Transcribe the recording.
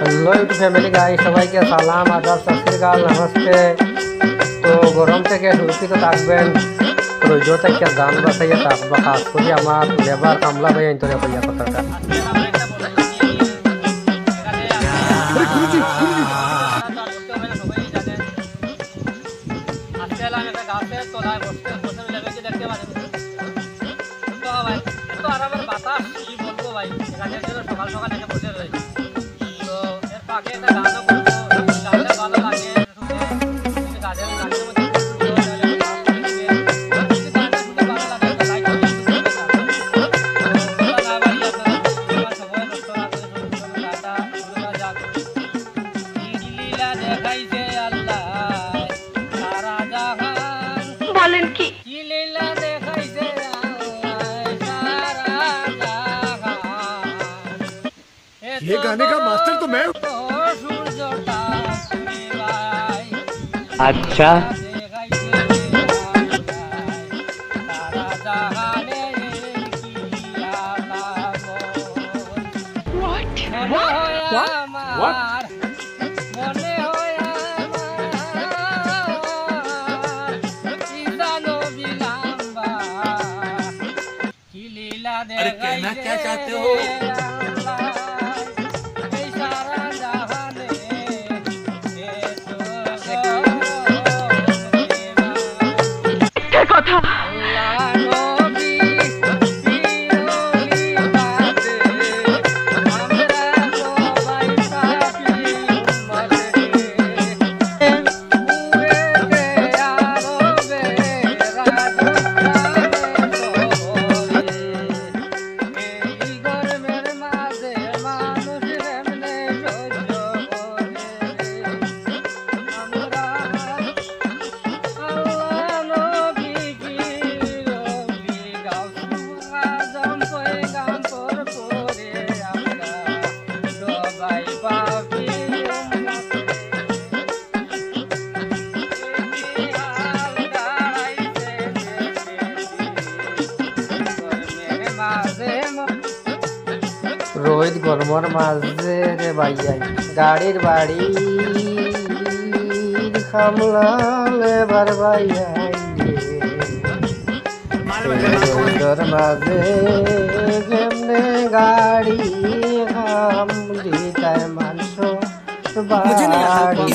Hello YouTube family guys, সবাইকে সালাম আদাব সত শ্রী আকাল নমস্তে। তো গরম থেকে সুরক্ষিত থাকবেন, রোদ থেকে গান বাঁচাইয়া থাকবা, খাস করে আমার লেবার কামলা ভাই আইন্তরে কইয়া কথাটা। সকাল সকাল এসে বসে রয়েছে, তো এর পাখে একটা গানও করবো, গানটা ভালো লাগে গানের মধ্যে দেখাইছে আল্লাহ সারা জাহান, বলেন কি লীলা দেখাইছে ये गाने का मास्टर तो मैं। अच्छा अरे कहना क्या चाहते हो? রোহিত গরমর মাঝে রে ভাইয়াই গাড়ির বাড়ি খামলালে বার ভাইয়াই রোহিতর মাঝে কেমনে গাড়ি খাম দিতায় মাংস বাড়ি